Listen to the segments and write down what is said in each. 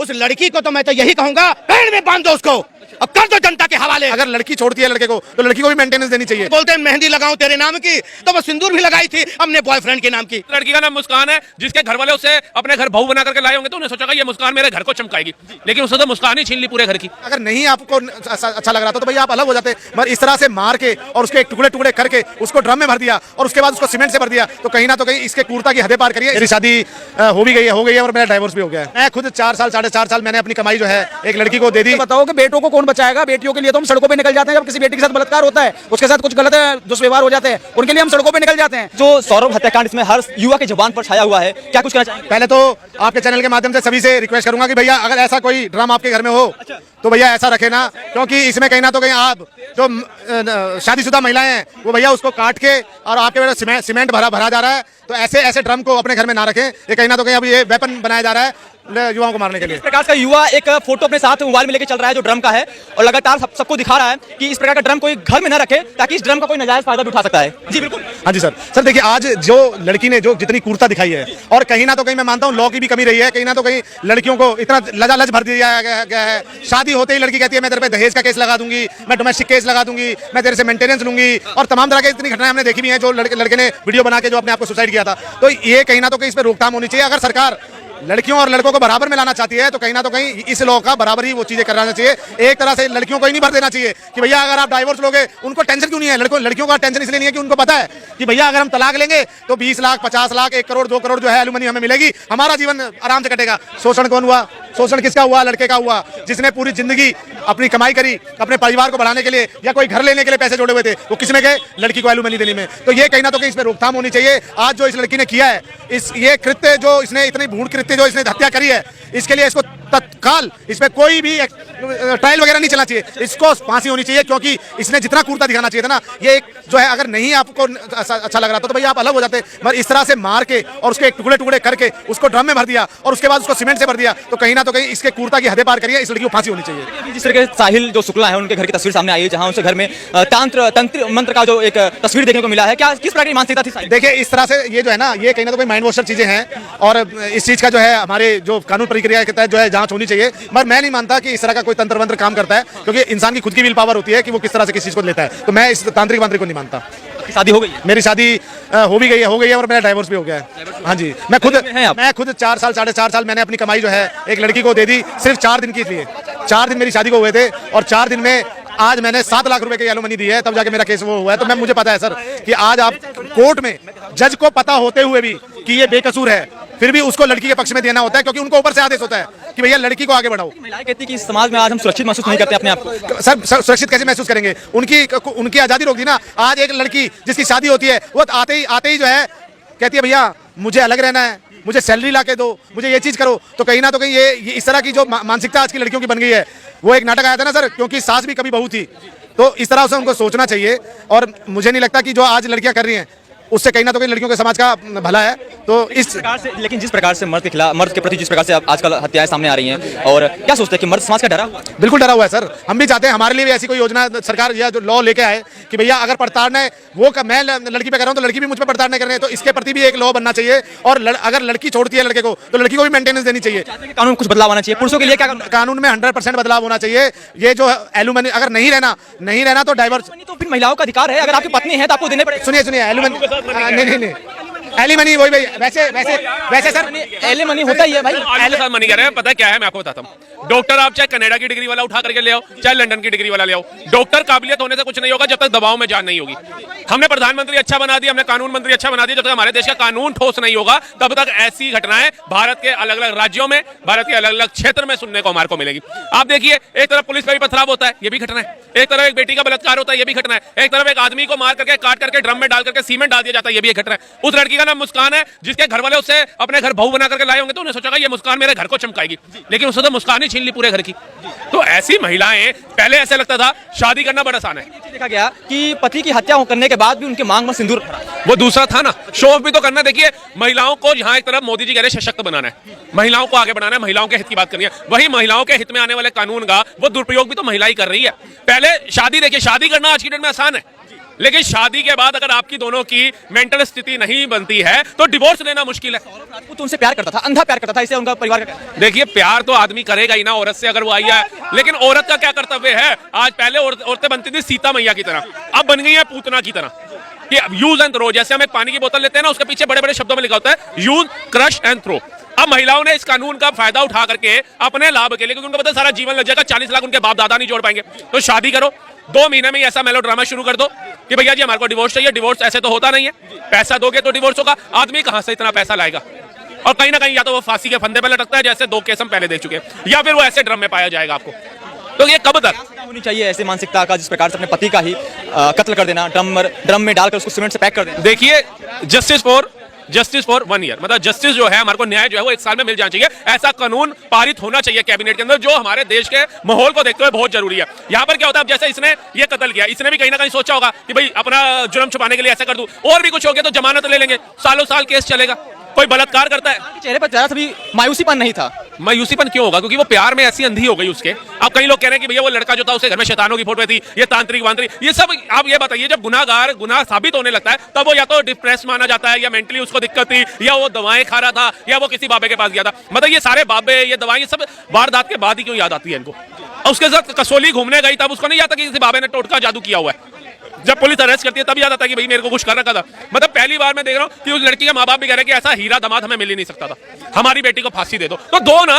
उस लड़की को तो मैं तो यही कहूंगा, पेड़ में बांध दो उसको, अब कर दो जनता के हवाले। अगर लड़की छोड़ती है लड़के को तो लड़की को भी मेंटेनेंस देनी चाहिए। बोलते हैं मेहंदी लगाऊं तेरे नाम की, तो वो सिंदूर भी लगाई थी अपने बॉयफ्रेंड के नाम की। लड़की का नाम मुस्कान है, जिसके घर वाले उसे अपने घर बहू बना करके लाए होंगे तो उन्हें सोचा ये मुस्कान मेरे घर को चमकाएगी, लेकिन उसने तो मुस्कान ही छीन ली पूरे घर की। अगर नहीं आपको अच्छा लग रहा था तो भैया आप अलग हो जाते, मगर इस तरह से मार के और उसके टुकड़े टुकड़े करके उसको ड्रम में भर दिया और उसके बाद उसको सीमेंट से भर दिया, तो कहीं ना कहीं इसके क्रूरता की हदें पार करिए। मेरी शादी हो गई है और मेरा डाइवोर्स भी हो गया है। मैं खुद 4 साल 4.5 साल मैंने अपनी कमाई जो है एक लड़की को दे दी। बताओ कि बेटों को कौन बचाएगा? बेटियों के लिए तो हम सड़कों पे निकल जाते हैं, जब किसी बेटी के साथ बलात्कार होता है, उसके साथ कुछ गलत दुष्व्यवहार हो जाते हैं, उनके लिए हम सड़कों पे निकल जाते हैं। जो सौरभ हत्याकांड इसमें हर युवा की जुबान पर छाया हुआ है, क्या कुछ कहना चाहेंगे? पहले तो आपके चैनल के माध्यम से सभी से रिक्वेस्ट करूंगा कि भैया अगर ऐसा कोई ड्रम आपके घर में हो तो भैया ऐसा रखे ना, क्योंकि इसमें कहीं ना तो कहीं आप जो शादीशुदा महिलाएं हैं वो भैया उसको काट के और आपके सीमेंट भरा जा रहा है, तो ऐसे ड्रम को अपने घर में ना रखें। ये कहीं ना तो कहीं अब ये वेपन बनाया जा रहा है युवाओं को मारने के लिए। इस प्रकार का युवा एक फोटो अपने साथ मोबाइल में लेके चल रहा है जो ड्रम का है, और लगातार सबको दिखा रहा है कि इस प्रकार का ड्रम कोई घर में न रखे, ताकि इस ड्रम का कोई नाजायज फायदा भी उठा सकता है। जी बिल्कुल। हाँ जी सर देखिए आज जो लड़की ने जो जितनी क्रूरता दिखाई है, और कहीं ना तो कहीं मैं मानता हूँ लॉ की भी कमी रही है, कहीं ना तो कहीं लड़कियों को इतना लजालज भर दिया गया है। शादी होते ही लड़की कहती है मैं तेरे पे दहेज का केस लगा दूंगी, मैं डोमेस्टिक केस लगा दूंगी, मैं तेरे से मेंटेनेंस लूंगी, और तमाम तरह की इतनी घटनाएं हमने देखी भी हैं। जो लड़के ने वीडियो बना के जो अपने आप को सुसाइड किया था, तो ये कहीं ना तो कहीं इस पर रोकथाम होनी चाहिए। अगर सरकार लड़कियों और लड़कों को बराबर में लाना चाहती है तो कहीं ना तो कहीं इस लॉ का बराबर ही वो चीजें कराना चाहिए। एक तरह से लड़कियों को ही नहीं भर देना चाहिए कि भैया अगर आप डाइवोर्स लोगे, उनको टेंशन क्यों नहीं है? लड़कियों का टेंशन इसलिए नहीं है कि उनको पता है कि भैया अगर हम तलाक लेंगे तो 20 लाख 50 लाख 1 करोड़ 2 करोड़ जो है एलुमनी हमें मिलेगी, हमारा जीवन आराम से कटेगा। शोषण कौन हुआ? शोषण किसका हुआ? लड़के का हुआ, जिसने पूरी जिंदगी अपनी कमाई करी अपने परिवार को बढ़ाने के लिए या कोई घर लेने के लिए पैसे जोड़े हुए थे, वो किसमें गए? लड़की को एलुमनी देने में। तो ये कहीं ना तो कहीं इस पर रोकथाम होनी चाहिए। आज जो इस लड़की ने किया है, ये कृत्य जो इसने इतनी भूण कृत्य जो इसने हत्या करी है, इसके लिए इसको तत्काल इसमें कोई भी ट्रायल वगैरह नहीं चलना चाहिए, इसको फांसी होनी चाहिए, क्योंकि इसने जितना क्रूरता दिखाना चाहिए था ना, ये एक जो है अगर नहीं आपको अच्छा लग रहा था तो भैया आप अलग हो जाते, मगर इस तरह से मार के और उसके टुकड़े टुकड़े करके उसको ड्रम में भर दिया और उसके बाद उसको सीमेंट से भर दिया, तो कहीं ना तो कहीं इसके क्रूरता की हदें पार करिए। इस लड़की को फांसी होनी चाहिए। जिस तरह के साहिल जो शुक्ला है, उनके घर की तस्वीर सामने आई है, जहां उनसे घर में तंत्र मंत्र का जो एक तस्वीर देखने को मिला है, क्या किस प्रकार की मानसिकता थी? देखिए इस तरह से ये जो है ना, ये कहीं ना तो कहीं माइंड वॉशर चीजें हैं, और इस चीज का जो है हमारे जो कानून प्रक्रिया के तहत जो है जांच होनी चाहिए। मगर मैं नहीं मानता कि इस तरह का कोई तंत्र मंत्र काम करता है, क्योंकि इंसान की खुद की विल पावर होती है कि वो किस तरह से किस चीज को लेता है। तो मैं इस तांत्रिक मंत्र को नहीं मानता। शादी हो गई है? मेरी शादी हो गई है और मेरा डाइवोर्स भी हो गया है। हाँ जी मैं खुद 4 साल 4.5 साल मैंने अपनी कमाई जो है एक लड़की को दे दी, सिर्फ 4 दिन के लिए। 4 दिन मेरी शादी को हुए थे और 4 दिन में आज मैंने 7 लाख रुपए की एलुमनी दी है, तब जाके मेरा केस वो हुआ है। तो मुझे पता है सर कि आज आप कोर्ट में जज को पता होते हुए भी कि ये बेकसूर है, फिर भी उसको लड़की के पक्ष में देना होता है, क्योंकि उनको ऊपर से आदेश होता है कि भैया लड़की को आगे बढ़ाओ। महिलाएं कहती कि समाज में आज हम सुरक्षित महसूस नहीं करते अपने आप को। सर सुरक्षित कैसे महसूस करेंगे? उनकी आजादी रोक दी ना। आज एक लड़की जिसकी शादी होती है वो आते ही जो है कहती है भैया मुझे अलग रहना है, मुझे सैलरी ला के दो, मुझे ये चीज करो। तो कहीं ना तो कहीं ये इस तरह की जो मानसिकता आज की लड़कियों की बन गई है, वो एक नाटक आया था ना सर, क्योंकि सास भी कभी बहू थी, तो इस तरह से उनको सोचना चाहिए। और मुझे नहीं लगता कि जो आज लड़कियां कर रही हैं उससे कहीं ना तो कहीं लड़कियों के समाज का भला है। तो इस प्रकार से, लेकिन जिस प्रकार से मर्द के प्रति जिस प्रकार से आजकल हत्याएं सामने आ रही हैं, और क्या सोचते हैं कि मर्द समाज का डरा? बिल्कुल डरा हुआ है सर। हम भी चाहते हैं हमारे लिए भी ऐसी कोई योजना सरकार या जो लॉ लेके आए कि भैया अगर प्रताड़ना है वो मैं लड़की पे कर रहा हूँ तो लड़की भी मुझ पर प्रताड़ना कर रहे हैं, तो इसके प्रति भी एक लॉ बनना चाहिए। और अगर लड़की छोड़ती है लड़के को तो लड़की को भी मेंटेनेंस देनी चाहिए। कानून कुछ बदलाव आना चाहिए पुरुषों के लिए? क्या कानून में 100% बदलाव होना चाहिए। ये जो एलुमनी अगर नहीं रहना तो डाइवर्स, तो फिर महिलाओं का अधिकार है, अगर आपकी पत्नी है तो आपको देने पड़ेगा। सुनिए एलुमनी नहीं एलिमनी वही भाई वैसे सर एलिमनी होता ही है भाई। मनी कह रहे हैं, पता है क्या है, मैं आपको बताता हूँ। डॉक्टर आप चाहे कनाडा की डिग्री वाला उठा करके ले आओ, चाहे लंदन की डिग्री वाला ले आओ, डॉक्टर काबिलियत होने से कुछ नहीं होगा जब तक दबाव में जान नहीं होगी। हमने प्रधानमंत्री अच्छा बना दिया, हमने कानून मंत्री अच्छा बना दिया, जब तक हमारे देश का कानून ठोस नहीं होगा तब तक ऐसी घटनाएं भारत के अलग अलग राज्यों में, भारत के अलग अलग क्षेत्र में सुनने को हमारे को मिलेगी। आप देखिए, एक तरफ पुलिस पे भी पथराव होता है, ये भी घटना है। एक तरफ एक बेटी का बलात्कार होता है, ये भी घटना है। एक तरफ एक आदमी को मार करके काट करके ड्रम में डाल करके सीमेंट डाल दिया जाता है, ये भी एक घटना है। उस लड़की का नाम मुस्कान है, जिसके घर वाले उसे अपने घर बहू बना करके लाए होंगे तो उन्हें सोचा ये मुस्कान मेरे घर को चमकाएगी, लेकिन उसने तो मुस्कान ही छीन ली पूरे घर की। तो ऐसी महिलाएं, पहले ऐसे लगता था शादी करना बड़ा आसान है। देखा गया कि पति की हत्या करने के बाद भी उनके मांग में सिंदूर, वो दूसरा था ना, शो ऑफ भी तो करना। देखिए महिलाओं को यहाँ एक तरफ मोदी जी कह रहे हैं सशक्त बनाना है, महिलाओं को आगे बढ़ाना है, महिलाओं के हित की बात करनी है, वही महिलाओं के हित में आने वाले कानून का वो दुरुपयोग भी तो महिला ही कर रही है। पहले शादी, देखिए शादी करना आज की डेट में आसान है, लेकिन शादी के बाद अगर आपकी दोनों की मेंटल स्थिति नहीं बनती है तो डिवोर्स लेना मुश्किल है। राजपूत उनसे प्यार करता था, अंधा प्यार करता था, इसे उनका परिवार का देखिए प्यार तो आदमी करेगा ही ना औरत से, अगर वो आई है, लेकिन औरत का क्या कर्तव्य है? आज पहले औरतें बनती थी सीता मैया की तरह, अब बन गई है पूतना की तरह कि यूज एंड थ्रो। जैसे हम एक पानी की बोतल लेते हैं ना, उसके पीछे बड़े बड़े शब्दों में लिखा होता है यूज, क्रश एंड थ्रो। अब महिलाओं ने इस कानून का फायदा उठा करके अपने लाभ के लिए, क्योंकि उनको पता है सारा जीवन लग जाएगा, 40 लाख उनके बाप दादा नहीं जोड़ पाएंगे, तो शादी करो, 2 महीने में ऐसा मेलोड्रामा शुरू कर दो कि भैया जी हमारे को डिवोर्स चाहिए। डिवोर्स ऐसे तो होता नहीं है, पैसा दोगे तो डिवोर्स होगा। आदमी कहां से इतना पैसा लाएगा? और कहीं ना कहीं या तो वो फांसी के फंदे पर लटकता है, जैसे 2 केस हम पहले देख चुके हैं, या फिर वो ऐसे ड्रम में पाया जाएगा आपको। तो ये कब तक होनी चाहिए ऐसे मानसिकता का, जिस प्रकार से अपने पति का ही कत्ल कर देना, ड्रम में डालकर उसको सीमेंट से पैक कर देना? देखिए जस्टिस फॉर 1 ईयर, मतलब जस्टिस जो है, हमारे को न्याय जो है वो 1 साल में मिल जाना चाहिए। ऐसा कानून पारित होना चाहिए कैबिनेट के अंदर, जो हमारे देश के माहौल को देखते हुए बहुत जरूरी है। यहाँ पर क्या होता है, जैसे इसने ये कत्ल किया, इसने भी कहीं ना कहीं सोचा होगा कि भाई अपना जुर्म छुपाने के लिए ऐसा कर दूं, और भी कुछ हो गया तो जमानत ले लेंगे, सालों साल केस चलेगा। कोई बलात्कार करता है, चेहरे पर जरा सा भी मायूसीपन नहीं था। मायूसीपन क्यों होगा? क्योंकि वो प्यार में ऐसी अंधी हो गई उसके। अब कई लोग कह रहे हैं कि भैया वो लड़का जो था उसके घर में शैतानों की फोटो थी, ये तांत्रिक वांत्रिक, ये सब। आप ये बताइए, जब गुनाह साबित होने लगता है तब वो या तो डिप्रेस माना जाता है, या मेंटली उसको दिक्कत थी, या वो दवाएं खा रहा था, या वो किसी बाबे के पास गया था। मतलब ये सारे बाबे, ये दवाएं, ये सब वारदात के बाद ही क्यों याद आती है इनको? और उसके साथ कसौली घूमने गई तब उसको नहीं याद था कि किसी बाबे ने टोटका जादू किया हुआ है। जब पुलिस अरेस्ट करती है तब याद आता है कि भाई मेरे को कुछ कर रखा था। मतलब पहली बार मैं देख रहा हूं कि उस लड़की के माँ बाप भी कह रहे हैं कि ऐसा हीरा दामाद हमें मिल ही नहीं सकता था, हमारी बेटी को फांसी दे दो। तो दो ना,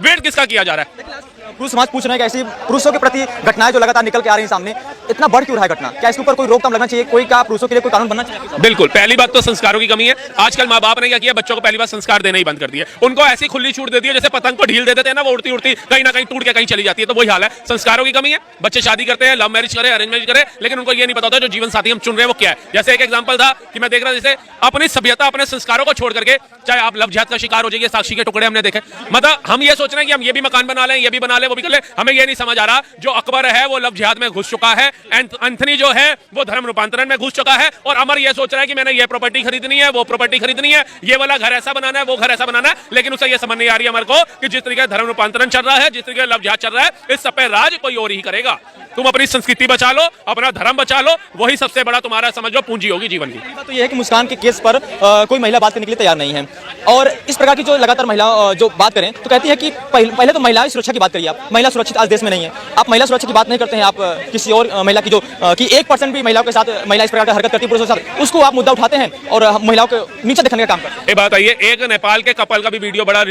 वेट किसका किया जा रहा है? पुरुष समाज पूछ रहे हैं कि ऐसी पुरुषों के प्रति घटनाएं जो लगातार निकल के आ रही हैं सामने, इतना बढ़ क्यों रहा है घटना? क्या इसके ऊपर कोई रोकथाम लगना चाहिए? कोई क्या पुरुषों के लिए कोई कानून बनना चाहिए? बिल्कुल, पहली बात तो संस्कारों की कमी है। आजकल माँ बाप ने क्या किया, बच्चों को पहली बार संस्कार देना ही बंद कर दिया। उनको ऐसी खुली छूट दे दी है, जैसे पतंग को ढील दे देते हैं ना, वो उड़ती उड़ती कहीं ना कहीं टूट के कहीं चली जाती है। तो वही हाल है, संस्कारों की कमी है। बच्चे शादी करते हैं, लव मैरिज करें, अरेंज मैरिज करें, लेकिन उनको ये नहीं पता होता जो जीवन साथी हम चुन रहे हैं वो क्या है। जैसे एक एग्जाम्पल था कि मैं देख रहा था, जैसे अपनी सभ्यता, अपने संस्कारों को छोड़ करके, चाहे आप लव जिहाद का शिकार हो जाइए, साक्षी के टुकड़े हमने देखे। मतलब हम ये सोच रहे हैं कि हम ये भी मकान बना लें, ये भी बना लें, वो भी कर लें। हमें ये नहीं समझ आ रहा, जो अकबर है वो लव जिहाद में घुस चुका है, एंथनी जो है वो धर्म रूपांतरण में घुस चुका है, और अमर ये सोच रहा है कि मैंने ये प्रॉपर्टी खरीदनी है, वो प्रॉपर्टी खरीदनी है, ये वाला घर ऐसा बनाना है, वो घर ऐसा बनाना है। लेकिन उसे ये समझ नहीं आ रही है हमारे को कि जिस तरीके धर्म रूपांतरण चल रहा है, जिस तरीके लव जिहाद चल रहा है, इस सब पे राज कोई और ही करेगा। तुम अपनी संस्कृति बचा लो, अपना धर्म बचा लो, वही सबसे बड़ा तुम्हारा समझ लो पूंजी होगी जीवन की। तो ये है कि मुस्कान के केस पर कोई महिला बात करने के लिए तैयार नहीं है, और इस प्रकार की जो लगातार महिला जो बात करें तो कहती है कि पहले तो महिला सुरक्षा की बात करिए आप। महिला सुरक्षित आज देश में नहीं है, आप महिला सुरक्षा की बात नहीं करते हैं। आप किसी और महिला की जो कि 1% भी महिलाओं के साथ महिला इस प्रकार की हरकत करती है पुरुषों के साथ, उसको आप मुद्दा उठाते हैं और महिलाओं को नीचे दिखाने का काम करते हैं। ये बात आई है, एक नेपाल के कपल का भी वीडियो बड़ा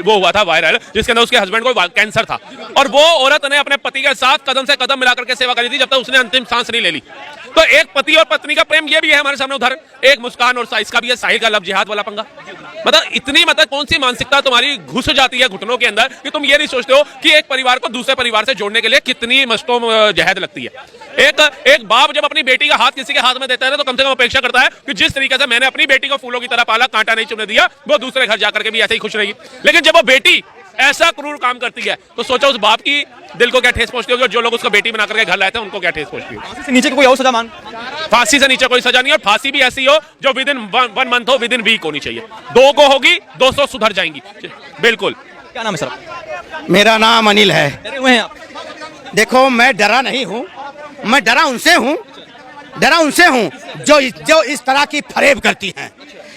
वो हुआ था वायरल, जिसके अंदर उसके हस्बैंड को कैंसर था, और वो औरत ने अपने पति के साथ कदम से कदम मिलाकर के सेवा करी थी जब तक उसने अंतिम सांस नहीं ले ली। तो एक पति और पत्नी का प्रेम ये भी है हमारे सामने उदाहरण। एक मुस्कान और साइज का भी है, साहिल का लव जिहाद वाला पंगा। मतलब इतनी, मतलब कौन सी मानसिकता तुम्हारी घुस जाती है घुटनों के अंदर कि तुम ये नहीं सोचते हो कि एक परिवार को दूसरे परिवार से जोड़ने के लिए कितनी मशकों जहद लगती है। एक बाप जब अपनी बेटी का हाथ किसी के हाथ में देता है ना, तो कम से कम अपेक्षा करता है कि जिस तरीके से मैंने अपनी बेटी को फूलों की तरह पाला, कांटा नहीं चुभने दिया, वो दूसरे घर जाकर के भी ऐसे ही खुश रहेगी। लेकिन जब वो बेटी ऐसा क्रूर काम करती है तो सोचो उस बाप की दिल को क्या ठेस पहुंचती होगी, और जो लोग उसको बेटी बना करके घर लाए थे उनको क्या ठेस पहुंचती होगी। फांसी से नीचे कोई और सजा मांग? फांसी से नीचे कोई सजा नहीं, और फांसी भी ऐसी हो जो विद इन 1 मंथ हो, विद इन वीक होनी चाहिए। 2 को होगी 200 सुधर जाएंगी। बिल्कुल। क्या नाम है सर? मेरा नाम अनिल है। डरे हुए हैं आप? देखो मैं डरा नहीं हूँ, मैं डरा उनसे हूँ जो इस तरह की फरेब करती हैं।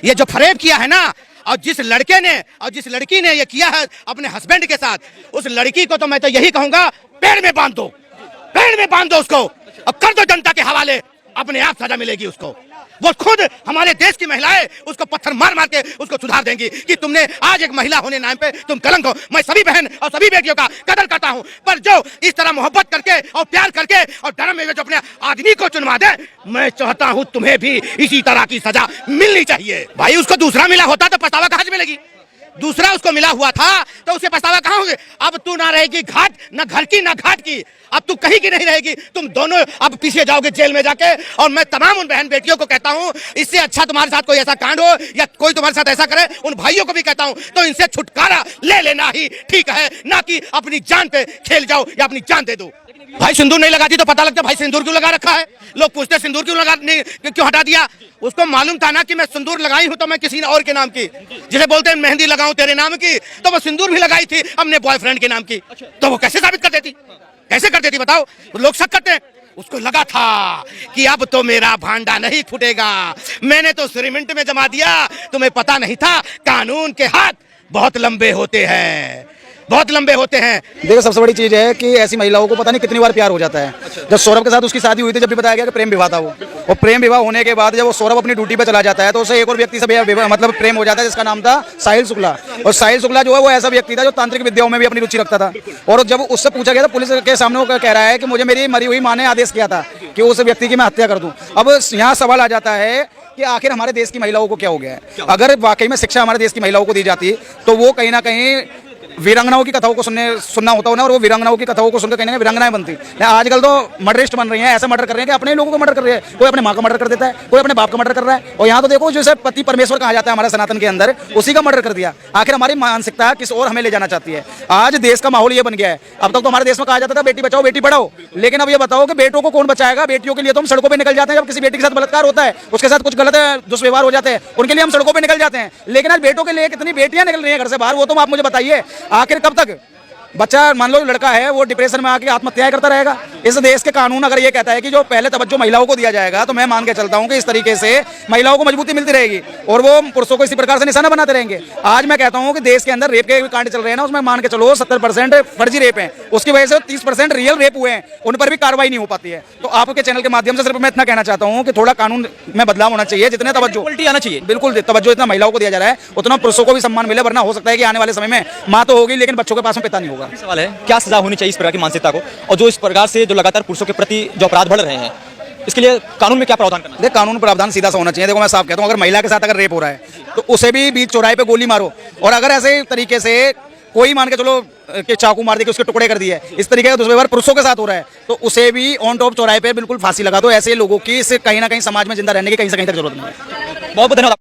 ये जो फरेब किया है ना, और जिस लड़की ने ये किया है अपने हस्बैंड के साथ, उस लड़की को तो मैं तो यही कहूंगा, पेड़ में बांध दो उसको, और कर दो जनता के हवाले, अपने आप सजा मिलेगी उसको। वो खुद हमारे देश की महिलाएं उसको पत्थर मार मार के उसको सुधार देंगी कि तुमने आज एक महिला होने नाम पे तुम कलंक हो। मैं सभी बहन और सभी बेटियों का कदर करता हूं, पर जो इस तरह मोहब्बत करके और प्यार करके और धर्म में जो अपने आदमी को चुनवा दे, मैं चाहता हूं तुम्हें भी इसी तरह की सजा मिलनी चाहिए। भाई उसको दूसरा मिला होता तो पछतावा कहां से मिलेगी? दूसरा उसको मिला हुआ था तो उसे पछतावा कहां होंगे? अब तू ना रहेगी घाट, ना घर की ना घाट की, अब तू कहीं की नहीं रहेगी। तुम दोनों अब पीछे जाओगे जेल में जाके। और मैं तमाम उन बहन बेटियों को कहता हूं, इससे अच्छा तुम्हारे साथ कोई ऐसा कांड हो या कोई तुम्हारे साथ ऐसा करे, उन भाइयों को भी कहता हूं, तो इनसे छुटकारा ले लेना ही ठीक है, ना कि अपनी जान पे खेल जाओ या अपनी जान दे दो। भाई सिंदूर नहीं लगाती तो पता लगता भाई सिंदूर क्यों लगा रखा है। लोग पूछते सिंदूर क्यों हटा दिया। उसको मालूम था ना कि मैं सिंदूर लगाई हूं तो मैं किसी और के नाम की, जिसे बोलते हैं मेहंदी लगाऊं तेरे नाम की, तो वो सिंदूर भी लगाई थी अपने बॉयफ्रेंड के नाम की। तो वो कैसे साबित कर देती बताओ? लोग शक करते हैं। उसको लगा था कि अब तो मेरा भांडा नहीं फूटेगा, मैंने तो सीमेंट में जमा दिया, तुम्हें पता नहीं था कानून के हाथ बहुत लंबे होते हैं, बहुत लंबे होते हैं। देखो सबसे बड़ी चीज है कि ऐसी महिलाओं को पता नहीं कितनी बार प्यार हो जाता है। जब सौरभ के साथ उसकी शादी हुई थी, जब भी बताया गया कि प्रेम विवाह था वो, और प्रेम विवाह होने के बाद जब वो सौरभ अपनी ड्यूटी पे चला जाता है तो उसे एक और व्यक्ति से मतलब प्रेम हो जाता है जिसका नाम था साहिल शुक्ला। और साहिल शुक्ला जो है वो ऐसा व्यक्ति था जो तांत्रिक विद्याओं में भी अपनी रुचि रखता था। और जब उससे पूछा गया था पुलिस के सामने, वो कह रहा है कि मुझे मेरी मरी हुई माँ ने आदेश किया था कि उस व्यक्ति की मैं हत्या कर दूं। अब यहाँ सवाल आ जाता है कि आखिर हमारे देश की महिलाओं को क्या हो गया है। अगर वाकई में शिक्षा हमारे देश की महिलाओं को दी जाती तो वो कहीं ना कहीं वीरांगनाओं की कथाओं को सुनना होता है ना, और वो वीरांगनाओं की कथाओं को सुनकर कहीं ना कहीं वीरांगनाएं बनती। आजकल तो मर्डरिस्ट बन रही हैं, ऐसा मर्डर कर रहे हैं कि अपने लोगों को मर्डर कर रहे हैं। कोई अपने माँ का मर्डर कर देता है, कोई अपने बाप का मर्डर कर रहा है। और यहाँ तो देखो जैसे पति परमेश्वर कहा जाता है हमारे सनातन के अंदर, उसी का मर्डर कर दिया। आखिर हमारी मानसिकता किस और हमें ले जाना चाहती है। आज देश का माहौल ये बन गया है। अब तक तो हमारे देश में कहा जाता था बेटी बचाओ बेटी पढ़ाओ, लेकिन अब ये बताओ कि बेटों को कौन बचाएगा। बेटियों के लिए तो हम सड़कों पर निकल जाते हैं, जब किसी बेटी के साथ बलात्कार होता है, उसके साथ कुछ गलत दुष्व्यवहार हो जाते हैं, उनके लिए हम सड़कों पर निकल जाते हैं। लेकिन आज बेटों के लिए कितनी बेटियां निकल रही हैं घर से बाहर, वो तो आप मुझे बताइए। आखिर कब तक बच्चा, मान लो लड़का है, वो डिप्रेशन में आके आत्महत्याएं करता रहेगा। इस देश के कानून अगर ये कहता है कि जो पहले तवज्जो महिलाओं को दिया जाएगा, तो मैं मान के चलता हूं कि इस तरीके से महिलाओं को मजबूती मिलती रहेगी और वो पुरुषों को इसी प्रकार से निशाना बनाते रहेंगे। आज मैं कहता हूं कि देश के अंदर रेप के कांड चल रहे हैं ना, उसमें मान के चलो 70% फर्जी रेप है, उसकी वजह से 30% रियल रेप हुए हैं, उन पर भी कार्रवाई नहीं हो पाती है। तो आपके चैनल के माध्यम से सिर्फ मैं इतना कहना चाहता हूं कि थोड़ा कानून में बदलाव होना चाहिए। जितने तवज्जो उल्टी आना चाहिए, बिल्कुल तवज्जो इतना महिलाओं को दिया जा रहा है, उतना पुरुषों को भी सम्मान मिले। वरना हो सकता है कि आने वाले समय में माँ तो होगी लेकिन बच्चों के पास में पिता नहीं होगा। सवाल है क्या सजा होनी चाहिए इस प्रकार की मानसिकता को, और जो इस प्रकार से जो लगातार पुरुषों के प्रति जो अपराध बढ़ रहे हैं, इसके लिए कानून में क्या प्रावधान करना है? देख, कानून प्रावधान सीधा सा होना चाहिए। देखो मैं साफ कहता हूँ, अगर महिला के साथ अगर रेप हो रहा है तो उसे भी बीच चौराहे पे गोली मारो। और अगर ऐसे तरीके से कोई मान के चलो कि चाकू मार दे के उसके टुकड़े कर दिए, इस तरीके का दुष्व्यवहार पुरुषों के साथ हो रहा है, तो उसे भी ऑन टॉप चौराहे पे बिल्कुल फांसी लगा दो। ऐसे लोगों की कहीं ना कहीं समाज में जिंदा रहने की कहीं से कहीं तक जरूरत नहीं है। बहुत बहुत धन्यवाद।